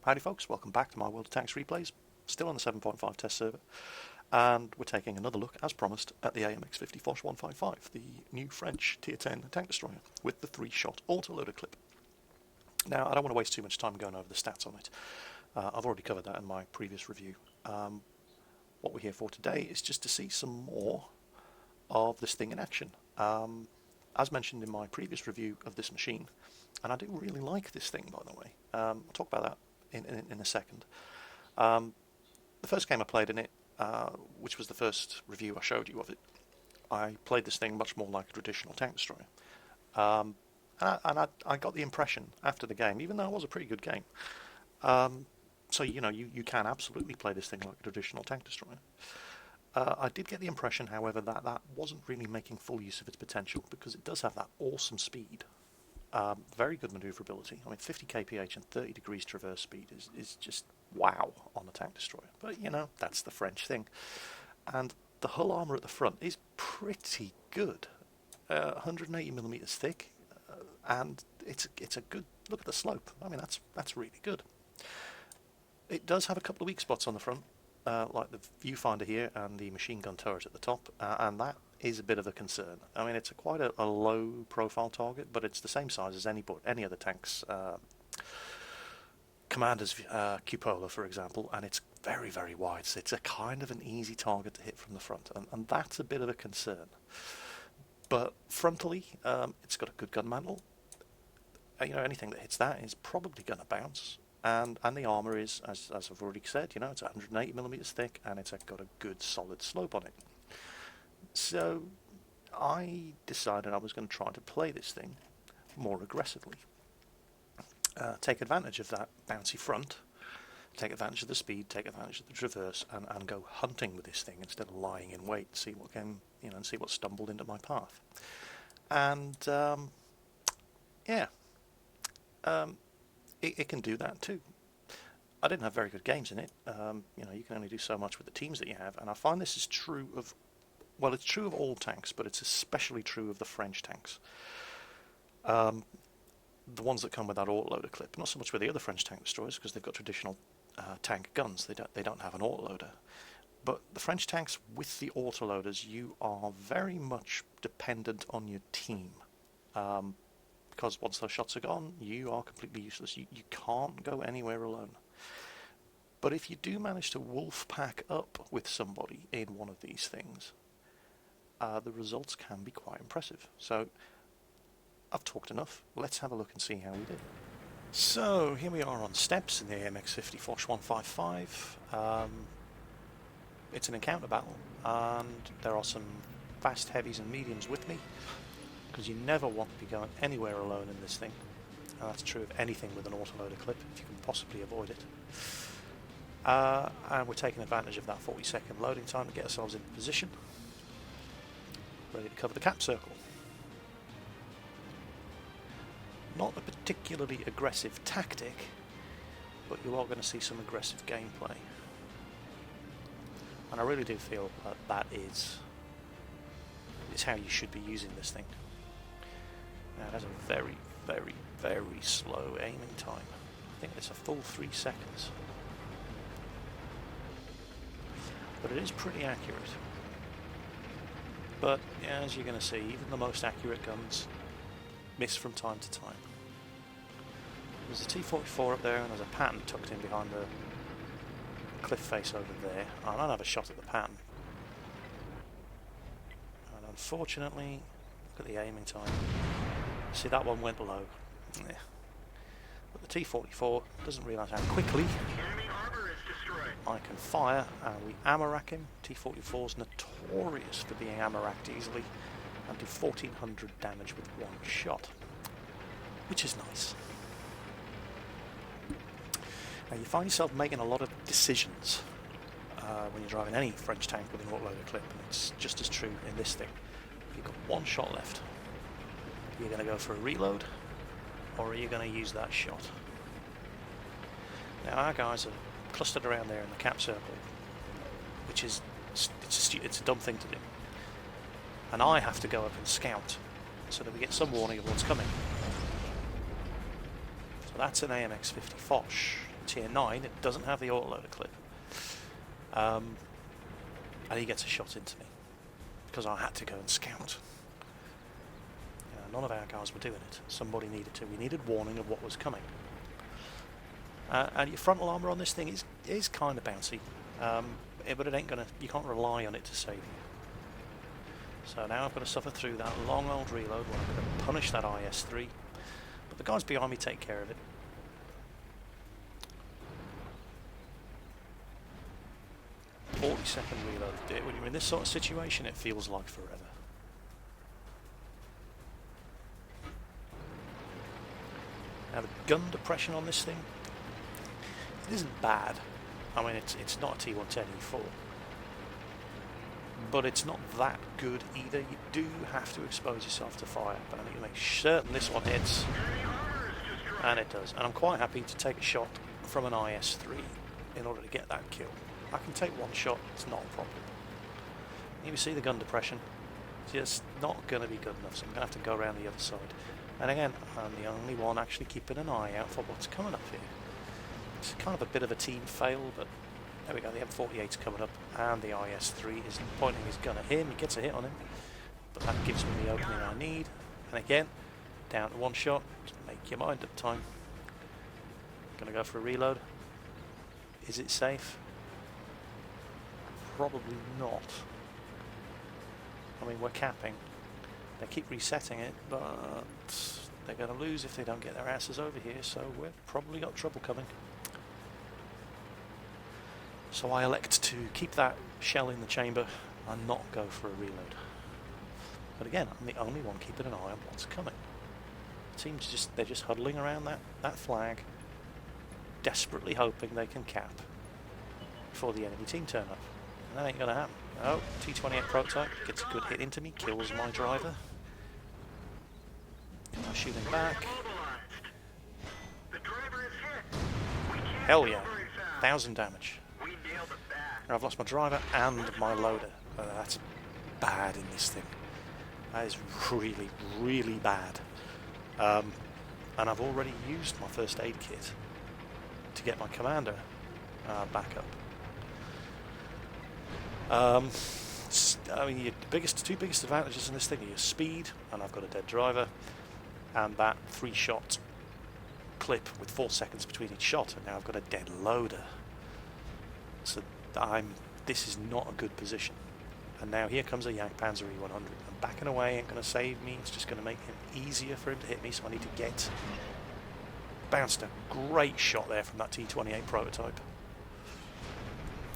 Howdy folks, welcome back to my World of Tanks replays, still on the 7.5 test server, and we're taking another look, as promised, at the AMX 50 Foch155, the new French Tier 10 tank destroyer with the 3-shot autoloader clip. Now, I don't want to waste too much time going over the stats on it. I've already covered that in my previous review. What we're here for today is just to see some more of this thing in action. As mentioned in my previous review of this machine, and I do really like this thing, by the way. I'll talk about that in a second. The first game I played in it, which was the first review I showed you of it, I played this thing much more like a traditional tank destroyer. And I got the impression after the game, even though it was a pretty good game, so you know, you can absolutely play this thing like a traditional tank destroyer. I did get the impression, however, that wasn't really making full use of its potential, because it does have that awesome speed. Very good maneuverability. I mean, 50 kph and 30 degrees traverse speed is just wow on a tank destroyer. But, you know, that's the French thing. And the hull armour at the front is pretty good. 180 millimeters thick, and it's a good look at the slope. I mean, that's really good. It does have a couple of weak spots on the front, like the viewfinder here and the machine gun turret at the top, and that is a bit of a concern. I mean, it's quite a low profile target, but it's the same size as any other tank's commander's cupola, for example, and it's very, very wide, so it's a kind of an easy target to hit from the front, and that's a bit of a concern. But frontally, it's got a good gun mantle. You know, anything that hits that is probably going to bounce. And the armour is, as I've already said, you know, it's 180 millimeters thick, and it's got a good solid slope on it. So I decided I was going to try to play this thing more aggressively. Take advantage of that bouncy front, take advantage of the speed, take advantage of the traverse, and go hunting with this thing instead of lying in wait, see what came, you know, and see what stumbled into my path. And yeah. It can do that too. I didn't have very good games in it. You know, you can only do so much with the teams that you have, and I find this is true of, well, it's true of all tanks, but it's especially true of the French tanks. The ones that come with that autoloader clip, not so much with the other French tank destroyers, because they've got traditional tank guns. They don't have an autoloader. But the French tanks with the autoloaders, you are very much dependent on your team. Because once those shots are gone, you are completely useless. You can't go anywhere alone. But if you do manage to wolf pack up with somebody in one of these things, the results can be quite impressive. So, I've talked enough. Let's have a look and see how we did. So, here we are on steps in the AMX 50 Foch155. It's an encounter battle, and there are some fast heavies and mediums with me, because you never want to be going anywhere alone in this thing. And that's true of anything with an autoloader clip, if you can possibly avoid it. And we're taking advantage of that 40-second loading time to get ourselves in position, ready to cover the cap circle. Not a particularly aggressive tactic, but you are going to see some aggressive gameplay. And I really do feel that is how you should be using this thing. Now, it has a very, very, very slow aiming time. I think it's a full 3 seconds. But it is pretty accurate. But yeah, as you're going to see, even the most accurate guns miss from time to time. There's a T-44 up there, and there's a pattern tucked in behind the cliff face over there. I don't have a shot at the pattern. And unfortunately, look at the aiming time. See, that one went low. Yeah. But the T-44 doesn't realise how quickly I can fire, and we ammo rack him. T-44's notorious for being ammo racked easily and do 1400 damage with one shot, which is nice. Now, you find yourself making a lot of decisions when you're driving any French tank with an autoloader clip, and it's just as true in this thing. You've got one shot left. You're going to go for a reload, or are you going to use that shot? Now, our guys are clustered around there in the cap circle, which is it's a dumb thing to do. And I have to go up and scout so that we get some warning of what's coming. So that's an AMX 50 Foch. tier 9, it doesn't have the autoloader clip. And he gets a shot into me because I had to go and scout. None of our guys were doing it. Somebody needed to. We needed warning of what was coming. And your frontal armour on this thing is kind of bouncy, but it ain't gonna. You can't rely on it to save you. So now I've got to suffer through that long old reload where I'm going to punish that IS-3. But the guys behind me take care of it. "40-second reload." When you're in this sort of situation, it feels like forever. Now the gun depression on this thing, it isn't bad. I mean, it's not a T110 E4, but it's not that good either. You do have to expose yourself to fire, but I need to make certain this one hits, and it does. And I'm quite happy to take a shot from an IS-3 in order to get that kill. I can take one shot, it's not a problem. You see the gun depression, it's just not going to be good enough, so I'm going to have to go around the other side. And again, I'm the only one actually keeping an eye out for what's coming up here. It's kind of a bit of a team fail, but there we go, the M48's coming up, and the IS-3 is pointing his gun at him. He gets a hit on him, but that gives me the opening I need. And again, down to one shot, just make your mind up time. Gonna go for a reload. Is it safe? Probably not. I mean, we're capping. They keep resetting it, but they're going to lose if they don't get their asses over here, so we've probably got trouble coming. So I elect to keep that shell in the chamber and not go for a reload. But again, I'm the only one keeping an eye on what's coming. The team's they're just huddling around that flag, desperately hoping they can cap before the enemy team turn up. And that ain't going to happen. Oh, T28 prototype gets a good hit into me, kills my driver. I shoot him back. Hell yeah, 1,000 damage. Now I've lost my driver and my loader. That's bad in this thing. That is really, really bad. And I've already used my first aid kit to get my commander back up. I mean, your two biggest advantages in this thing are your speed, and I've got a dead driver, and that 3-shot clip with 4 seconds between each shot, and now I've got a dead loader. So this is not a good position. And now here comes a Jagdpanzer E100. And backing away ain't going to save me, it's just going to make him easier for him to hit me, so I need to get... Bounced a great shot there from that T28 prototype.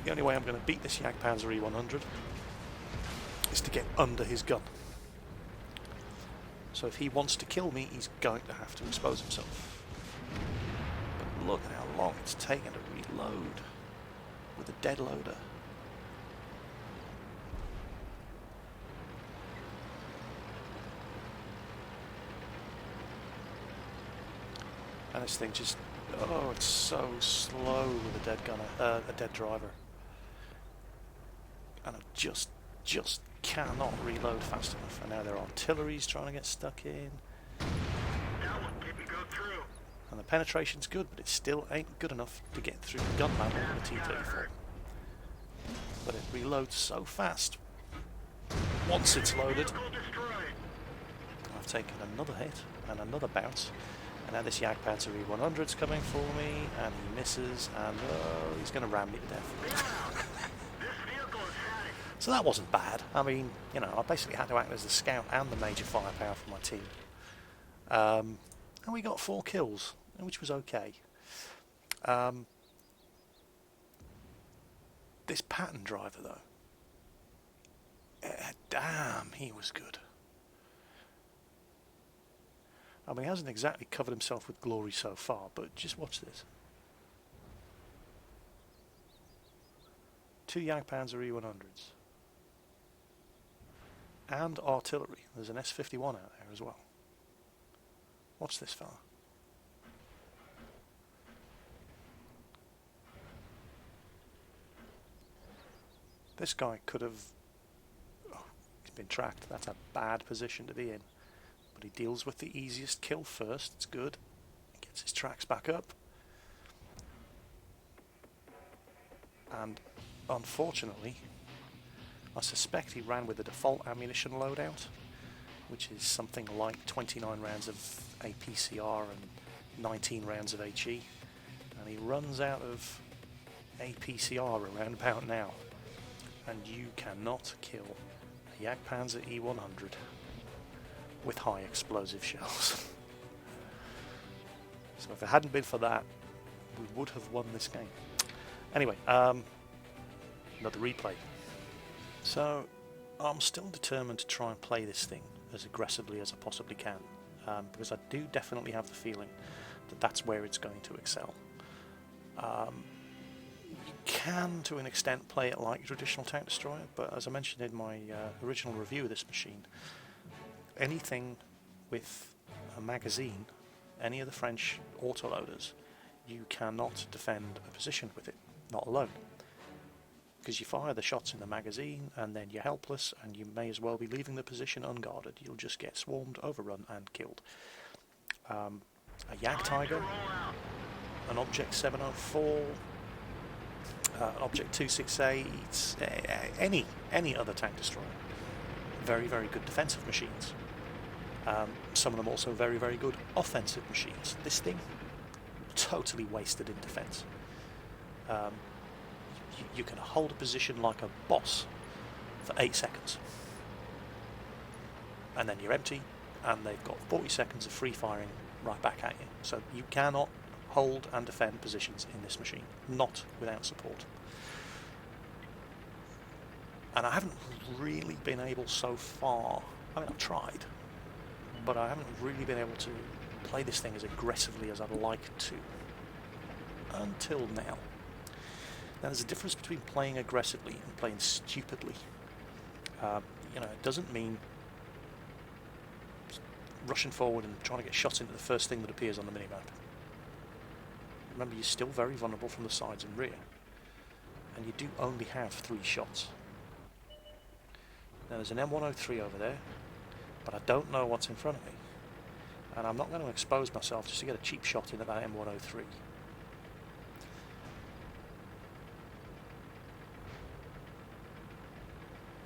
The only way I'm going to beat this Jagdpanzer E100 is to get under his gun. So if he wants to kill me, he's going to have to expose himself. But look at how long it's taken to reload with a dead loader. And this thing just, oh, it's so slow with a dead gunner, a dead driver. And I just cannot reload fast enough. And now their artillery's trying to get stuck in. And the penetration's good, but it still ain't good enough to get through the gun mantle on the T-34. But it reloads so fast. Once it's loaded, I've taken another hit and another bounce. And now this Jagdpanzer E100's coming for me, and he misses, and he's going to ram me to death. So that wasn't bad. I mean, you know, I basically had to act as the scout and the major firepower for my team. And we got 4 kills, which was okay. This pattern driver, though, damn, he was good. I mean, he hasn't exactly covered himself with glory so far, but just watch this. 2 Jagdpanzer E100s. And artillery. There's an S51 out there as well. Watch this fella. This guy could have... Oh, he's been tracked. That's a bad position to be in. But he deals with the easiest kill first. It's good. He gets his tracks back up. and unfortunately I suspect he ran with the default ammunition loadout, which is something like 29 rounds of APCR and 19 rounds of HE, and he runs out of APCR around about now, and you cannot kill a Jagdpanzer E100 with high explosive shells. So if it hadn't been for that, we would have won this game. Anyway, another replay. So I'm still determined to try and play this thing as aggressively as I possibly can, because I do definitely have the feeling that that's where it's going to excel. You can, to an extent, play it like a traditional tank destroyer, but as I mentioned in my original review of this machine, anything with a magazine, any of the French autoloaders, you cannot defend a position with it, not alone. Because you fire the shots in the magazine and then you're helpless, and you may as well be leaving the position unguarded. You'll just get swarmed, overrun and killed. A Jagdtiger, an Object 704, an Object 268, any other tank destroyer. Very, very good defensive machines. Some of them also very, very good offensive machines. This thing, totally wasted in defense. You can hold a position like a boss for 8 seconds, and then you're empty, and they've got 40 seconds of free firing right back at you. So you cannot hold and defend positions in this machine, not without support. And I haven't really been able so far, I mean I've tried, but I haven't really been able to play this thing as aggressively as I'd like to, until now. Now there's a difference between playing aggressively and playing stupidly. You know, it doesn't mean rushing forward and trying to get shots into the first thing that appears on the minimap. Remember, you're still very vulnerable from the sides and rear, and you do only have 3 shots. Now there's an M103 over there, but I don't know what's in front of me, and I'm not going to expose myself just to get a cheap shot into that M103.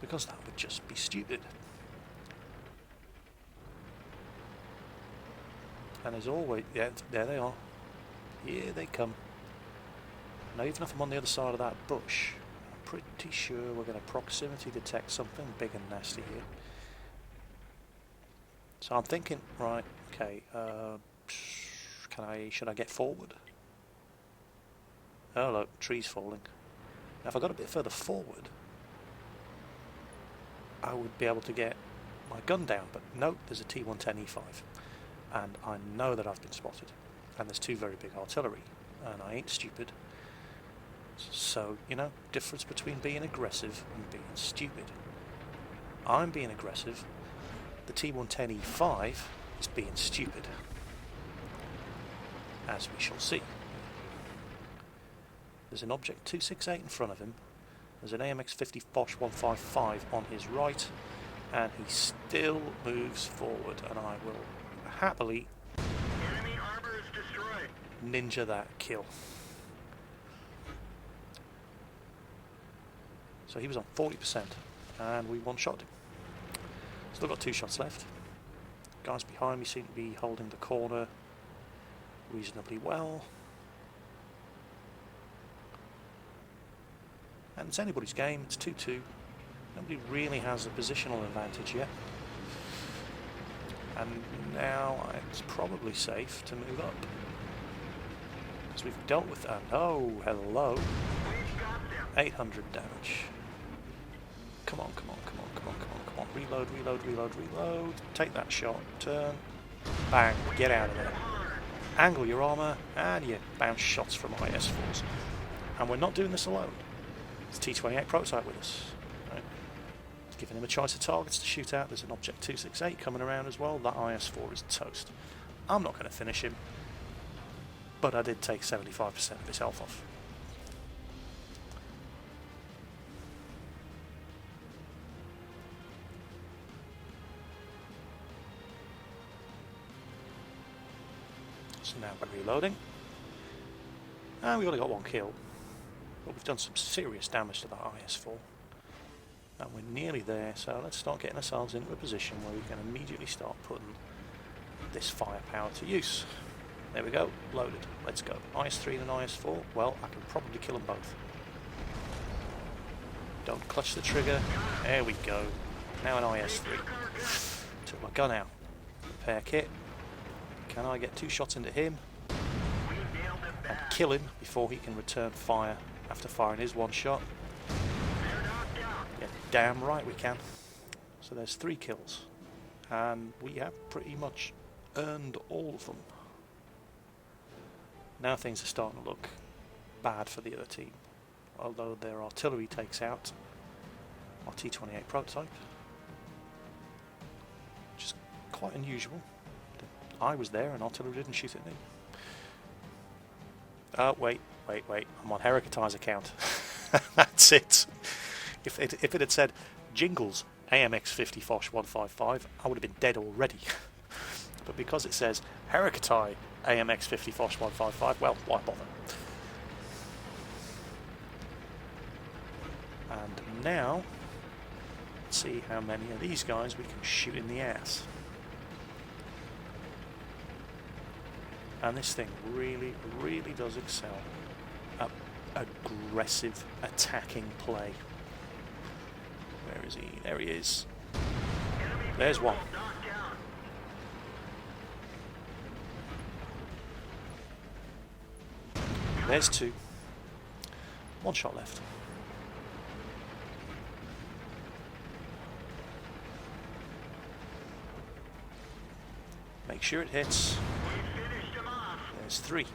Because that would just be stupid. And as always, yeah, there they are. Here they come. Now even if I'm on the other side of that bush, I'm pretty sure we're going to proximity detect something big and nasty here. So I'm thinking, right, okay, should I get forward? Oh look, trees falling. Now if I got a bit further forward, I would be able to get my gun down, but nope, there's a T110E5, and I know that I've been spotted, and there's 2 very big artillery, and I ain't stupid. So, you know, difference between being aggressive and being stupid. I'm being aggressive, the T110E5 is being stupid, as we shall see. There's an Object 268 in front of him. There's an AMX Foch155 on his right, and he still moves forward, and I will happily Enemy armor is destroyed. ninja that kill. So he was on 40%, and we one-shot him. Still got 2 shots left. Guys behind me seem to be holding the corner reasonably well. And it's anybody's game, it's 2-2. Nobody really has a positional advantage yet. And now it's probably safe to move up, because we've dealt with that. Oh, hello. 800 damage. Come on, come on, come on, come on, come on, come on. Reload, reload, reload, reload. Take that shot, turn, bang, get out of there. Angle your armour, and you bounce shots from IS-4s. And we're not doing this alone. It's T-28 prototype with us. Right. Giving him a choice of targets to shoot at. There's an Object 268 coming around as well. That IS-4 is toast. I'm not going to finish him, but I did take 75% of his health off. So now we're reloading. And we've only got 1 kill. But we've done some serious damage to that IS-4. And we're nearly there, so let's start getting ourselves into a position where we can immediately start putting this firepower to use. There we go, loaded. Let's go. IS-3 and an IS-4, well, I can probably kill them both. Don't clutch the trigger. There we go. Now an IS-3. Took my gun out. Repair kit. Can I get 2 shots into him and kill him before he can return fire after firing his 1 shot? Yeah, damn right we can. So there's 3 kills. And we have pretty much earned all of them. Now things are starting to look bad for the other team. Although their artillery takes out our T-28 prototype. Which is quite unusual. I was there and artillery didn't shoot at me. Oh, wait. I'm on Heracotai's account. That's it. If it had said Jingles AMX 50 Foch155, I would have been dead already. But because it says Heracotai AMX 50 Foch155, well, why bother? And now, let's see how many of these guys we can shoot in the ass. And this thing really, really does excel at aggressive attacking play. Where is he? There he is. There's one. There's 2. 1 shot left. Make sure it hits. There's 3.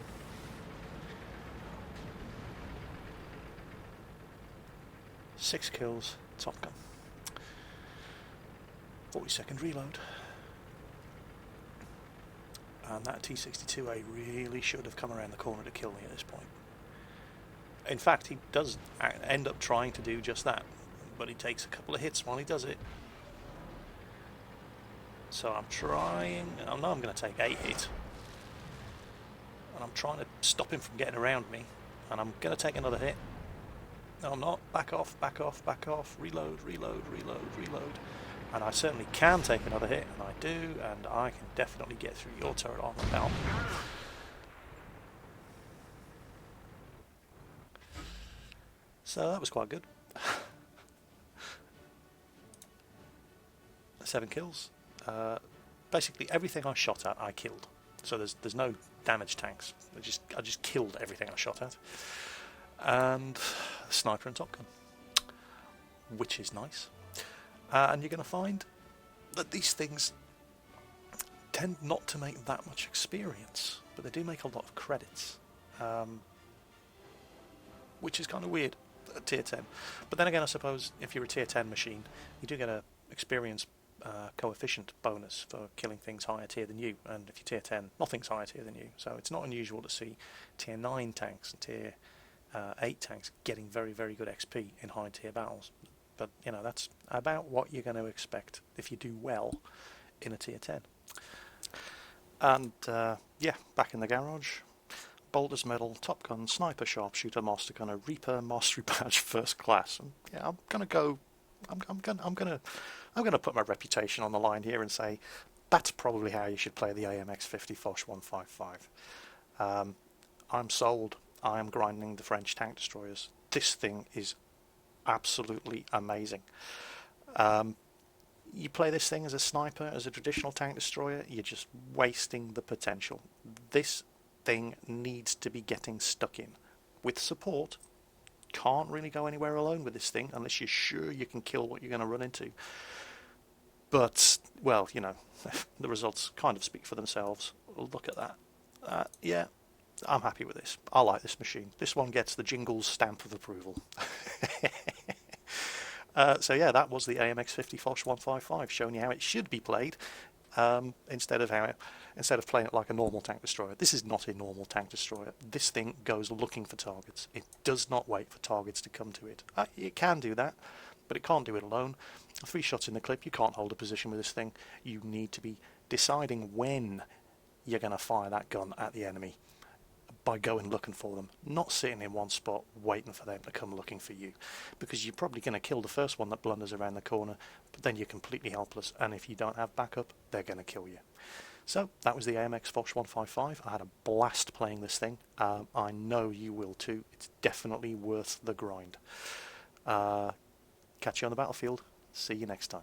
Six kills, Top Gun. 40-second reload. And that T-62A really should have come around the corner to kill me at this point. In fact, he does end up trying to do just that, but he takes a couple of hits while he does it. So I'm trying, I know I'm going to take a hit, and I'm trying to stop him from getting around me, and I'm going to take another hit. No, I'm not. Back off, reload, and I certainly can take another hit, and I do, and I can definitely get through your turret armor now. So that was quite good. 7 kills. Basically everything I shot at, I killed. So there's no damage tanks. I just killed everything I shot at. And sniper and Top Gun, which is nice. And you're going to find that these things tend not to make that much experience, but they do make a lot of credits, which is kind of weird at tier 10. But then again, I suppose if you're a tier 10 machine, you do get a experience coefficient bonus for killing things higher tier than you, and if you're tier 10, nothing's higher tier than you, so it's not unusual to see tier 9 tanks and tier 8 tanks getting very, very good XP in high tier battles. But you know, that's about what you're going to expect if you do well in a tier 10. And yeah, back in the garage, Boulder's Medal, Top Gun, Sniper, Sharpshooter, Master Gunner, Reaper, Mastery Badge, First Class. And yeah, I'm gonna put my reputation on the line here and say that's probably how you should play the AMX 50 Foch155. I'm sold. I am grinding the French tank destroyers. This thing is absolutely amazing. You play this thing as a sniper, as a traditional tank destroyer, you're just wasting the potential. This thing needs to be getting stuck in. With support, can't really go anywhere alone with this thing unless you're sure you can kill what you're going to run into. But, well, you know, the results kind of speak for themselves. Look at that. Yeah, I'm happy with this. I like this machine. This one gets the Jingles stamp of approval. So yeah, that was the AMX 50 Foch155, showing you how it should be played, instead of playing it like a normal tank destroyer. This is not a normal tank destroyer. This thing goes looking for targets. It does not wait for targets to come to it. It can do that, but it can't do it alone. 3 shots in the clip, you can't hold a position with this thing. You need to be deciding when you're going to fire that gun at the enemy. by going looking for them, not sitting in one spot waiting for them to come looking for you, because you're probably going to kill the first one that blunders around the corner, but then you're completely helpless, and if you don't have backup, they're going to kill you. So that was the AMX Foch155. I had a blast playing this thing. I know you will too. It's definitely worth the grind. Catch you on the battlefield. See you next time.